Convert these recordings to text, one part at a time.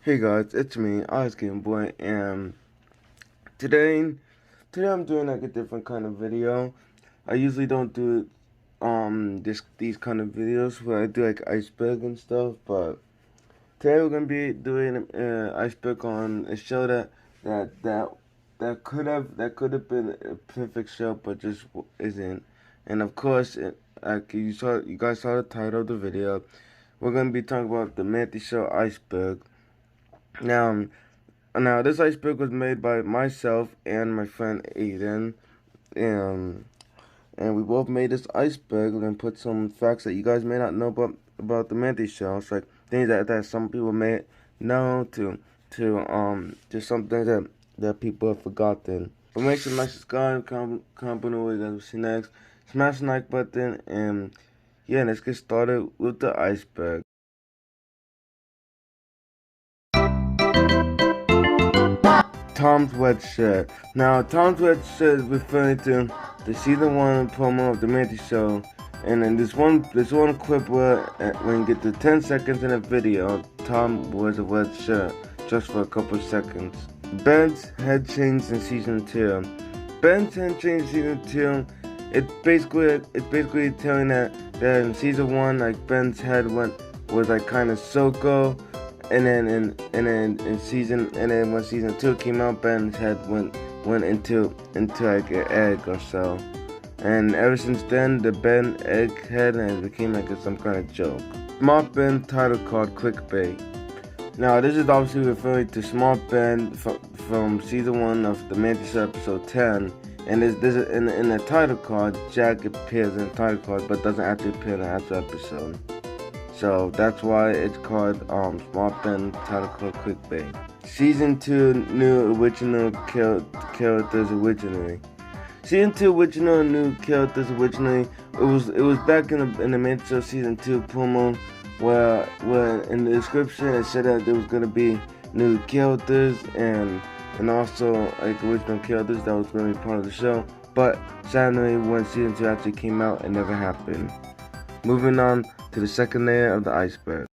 Hey guys, it's me, Icegamerboy, and today, today I'm doing like a different kind of video. I usually don't do these kind of videos where I do like Iceberg and stuff, but today we're gonna be doing Iceberg on a show that could have been a perfect show, but just isn't. And of course, like you guys saw the title of the video. We're gonna be talking about the Manty show Iceberg. Now. Now, this iceberg was made by myself and my friend Aiden, and and we both made this iceberg and put some facts that you guys may not know about the Manty show. It's like things that some people may know to some things that people have forgotten. But make sure to like, subscribe, comment below what you guys will see next. Smash the like button, and yeah, let's get started with the iceberg. Tom's Wet Shirt. Now, Tom's Wet Shirt is referring to the season 1 promo of the Manty show, and in this one clip where when you get to 10 seconds in a video, Tom wears a wet shirt just for a couple seconds. Ben's head changed in season 2. Ben's head changed in season 2. It's basically telling that in season 1, like Ben's head was like kind of Soko. And then when season 2 came out, Ben's head went into like an egg or so, and ever since then the Ben egg head has became like some kind of joke. Smart Ben title card clickbait. Now this is obviously referring to Smart Ben from season 1 of the Manty show episode 10, and this in the title card. Jack appears in the title card but doesn't actually appear in the actual episode. So that's why it's called Smart Ben title card clickbait. Season 2 new original characters originally. Season 2 original new characters originally. It was back in the Manty show season 2 promo where in the description it said that there was gonna be new characters and also like original characters that was gonna be part of the show. But sadly, when season 2 actually came out, it never happened. Moving on to the second layer of the iceberg.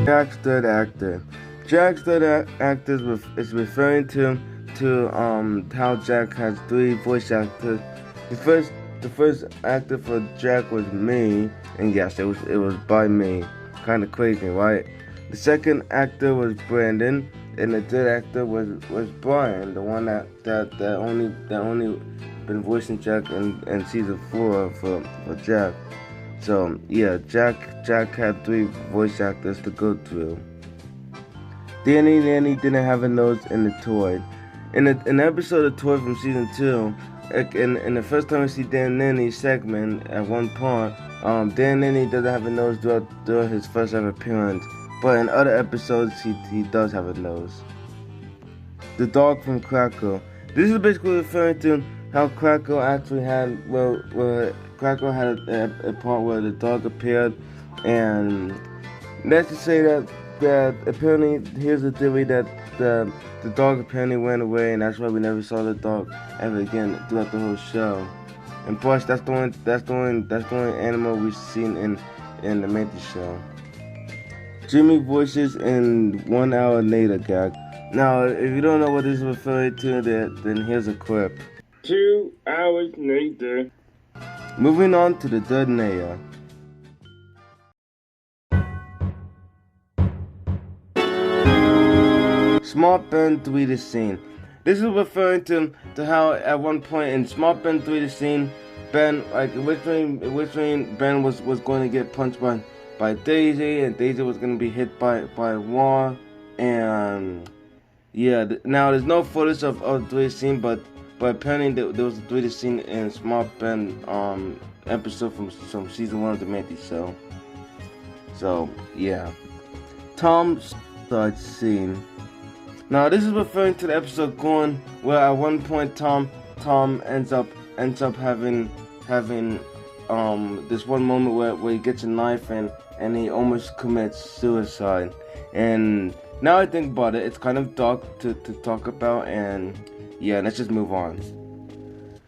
Jack's third actor. Jack's third actor is referring to how Jack has 3 voice actors. The first actor for Jack was me, and yes, it was by me. Kind of crazy, right? The second actor was Brandon. And the third actor was Brian, the one that only been voicing Jack in season 4 for Jack. So yeah, Jack had 3 voice actors to go through. Danny didn't have a nose in the toy. In the episode of Toy from season 2, in the first time we see Dan Nanny's segment at one part, Dan Nanny doesn't have a nose throughout his first ever appearance. But in other episodes, he does have a nose. The dog from Crackle. This is basically referring to how Crackle actually had, Crackle had a part where the dog appeared, and let's just say that apparently, here's the theory that the dog apparently went away, and that's why we never saw the dog ever again throughout the whole show. And plus, that's the only animal we've seen in the Manty show. Jimmy voices in 1 hour later gag. Now, if you don't know what this is referring to, then here's a clip. 2 hours later. Moving on to the third layer. Smart Ben 3D scene. This is referring to how at one point in Smart Ben 3D scene, Ben, like originally Ben was going to get punched by Daisy, and Daisy was gonna be hit by a wall, and yeah. Now there's no footage of the 3D scene, but apparently there was a 3D scene in Smart Ben episode from season 1 of the Manty show. So yeah, Tom's side scene. Now this is referring to the episode Gone, where at one point Tom ends up having this one moment where he gets a knife and he almost commits suicide. And now I think about it, it's kind of dark to talk about, and yeah, let's just move on.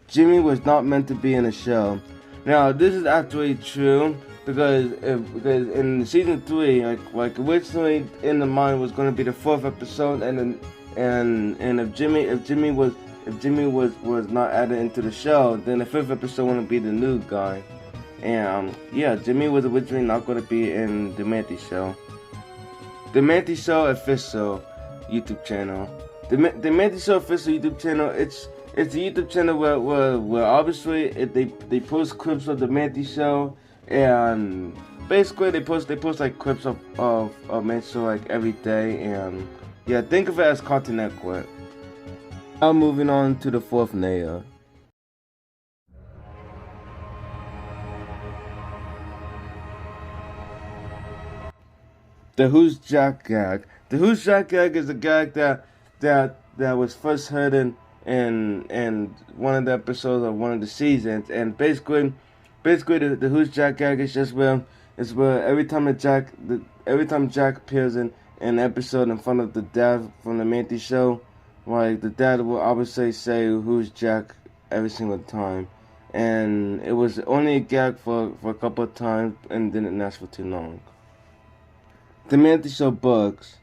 Jimmy was not meant to be in the show. Now this is actually true because in season 3, like originally in the mind was going to be the 4th episode, and if Jimmy was not added into the show, then the 5th episode wouldn't be the new guy. And yeah, Jimmy was originally not going to be in the Manty show. The Manty Show official YouTube channel. The Manty Show official YouTube channel. It's a YouTube channel where obviously they post clips of the Manty Show, and basically they post like clips of Manty Show like every day, and yeah, think of it as Cartoon Network. Now moving on to the 4th layer. The Who's Jack gag. The Who's Jack gag is a gag that was first heard in one of the episodes of one of the seasons, and basically the Who's Jack gag is just where every time Jack appears in an episode in front of the dad from the Manty Show, like the dad will obviously say Who's Jack every single time, and it was only a gag for a couple of times and didn't last for too long. The Manty Show books.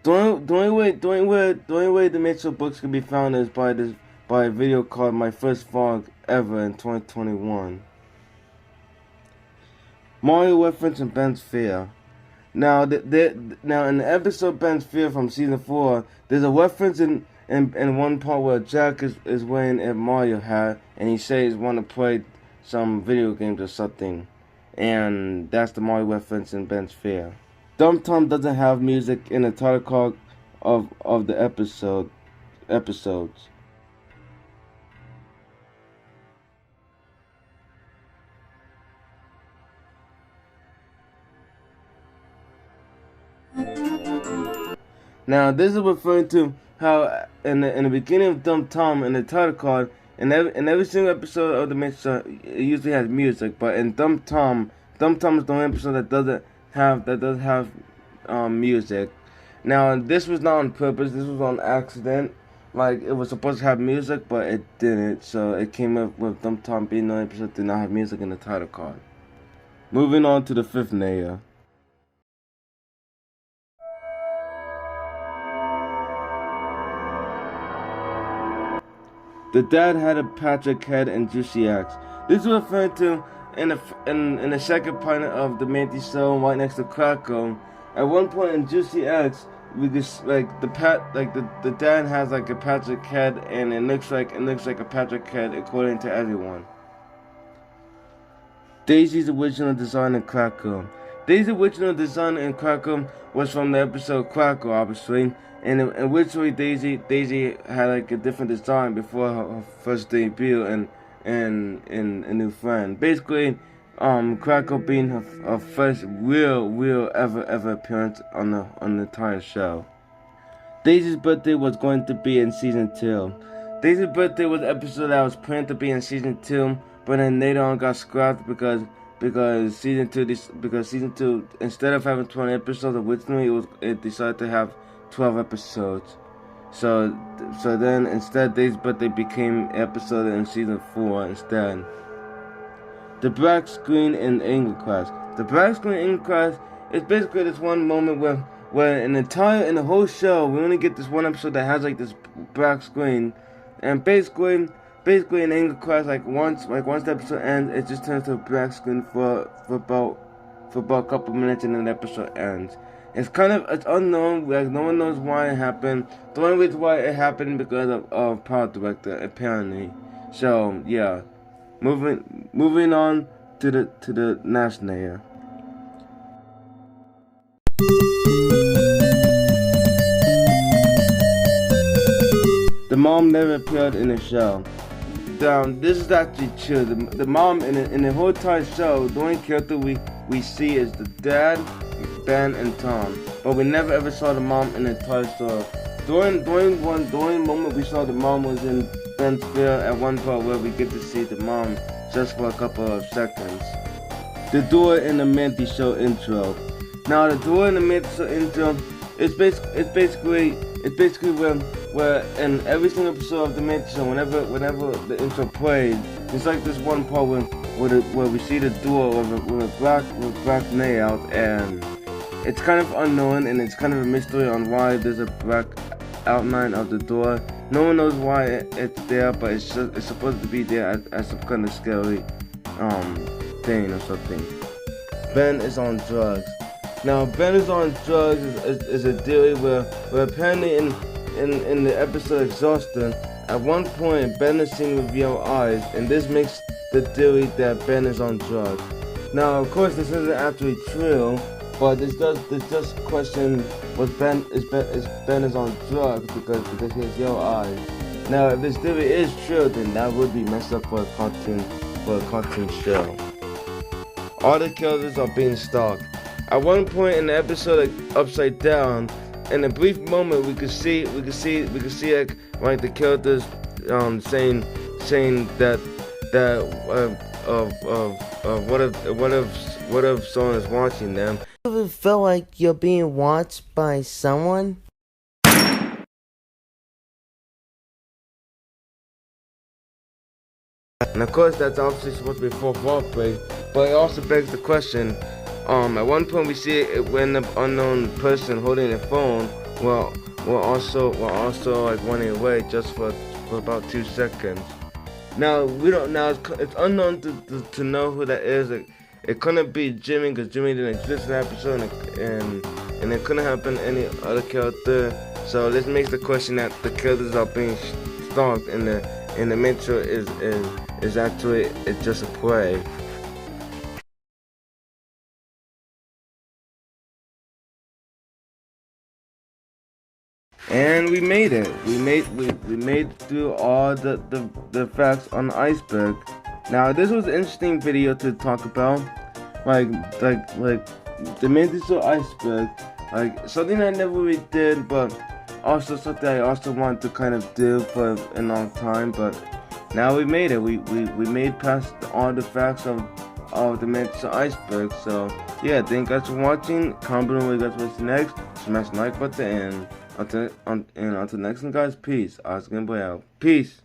The only way the Manty Show books can be found is by a video called My First Vlog Ever in 2021. Mario reference in Ben's Fear. Now in the episode Ben's Fear from season 4, there's a reference in one part where Jack is wearing a Mario hat, and he says he want to play some video games or something, and that's the Mario reference in Ben's Fear. Dumb Tom doesn't have music in the title card of the episodes. Now this is referring to how in the beginning of Dumb Tom in the title card, in every single episode of the Manty Show, it usually has music, but in Dumb Tom is the only episode that doesn't have music. Now this was not on purpose, this was on accident. Like it was supposed to have music, but it didn't, so it came up with Dumb Tom being the only episode that did not have music in the title card. Moving on to the 5th layer. The dad had a Patrick head and Juicy X. This is referring to in the second part of the Manty Show, right next to Crackle. At one point in Juicy X, we just the dad has like a Patrick head, and it looks like a Patrick head according to everyone. Daisy's original design in Crackle. Daisy's original design in Crackle was from the episode Crackle, obviously, and originally Daisy had like a different design before her first debut and A New Friend. Basically, Crackle being her first real ever appearance on the entire show. Daisy's birthday was going to be in season 2. Daisy's birthday was an episode that was planned to be in season 2, but then later on got scrapped because season 2 instead of having 20 episodes originally, it decided to have 12 episodes. So then instead Daisy's birthday became an episode in season 4 instead. The black screen in English class. The black screen in English class is basically this one moment where in the whole show we only get this one episode that has like this black screen, and basically in English class, once the episode ends, it just turns to a black screen for about a couple minutes, and then the episode ends. It's unknown, like no one knows why it happened. The only reason why it happened because of Power Director, apparently. So yeah. Moving on to the next layer. The mom never appeared in the show. This is actually true. The mom in the whole entire show, the only character we see is the dad, Ben, and Tom. But we never ever saw the mom in the entire show. During moment we saw the mom was in Ben's Fear at one part where we get to see the mom just for a couple of seconds. The door in the Manty Show intro. Now the door in the Manty Show intro it's basically where in every single episode of the Manty Show, whenever the intro plays, It's like this one part where we see the door with a black layout, and it's kind of unknown, and it's kind of a mystery on why there's a black outline of the door. No one knows why it's there, but it's supposed to be there as some kind of scary thing or something. Ben is on drugs. Now, Ben is on drugs is a theory where apparently in the episode Exhaustion, at one point Ben is seen with yellow eyes, and this makes the theory that Ben is on drugs. Now, of course, this isn't actually true, but this does question was Ben is on drugs because he has yellow eyes. Now, if this theory is true, then that would be messed up for a cartoon show. All the killers are being stalked. At one point in the episode, Upside Down, in a brief moment, we could see like the characters saying that what if someone is watching them. You ever feel like you're being watched by someone? And of course, that's obviously supposed to be fourth wall break, but it also begs the question. At one point we see it when the unknown person holding the phone will also like running away just for about 2 seconds. Now we don't. Now it's unknown to know who that is. It couldn't be Jimmy because Jimmy didn't exist in the episode, and it couldn't have been any other character. So this makes the question that the killers are being stalked, and the mentor is actually it's just a play. And we made it. We made through all the facts on the iceberg. Now this was an interesting video to talk about. Like the Manty iceberg. Like something I never really did, but also something I also wanted to kind of do for a long time. But now we made it. We made past all the facts of the Manty iceberg. So yeah, thank you guys for watching. Comment below what you guys want to see next. Smash the like button, and until next one, guys, peace. Eyesgamerboy out. Peace.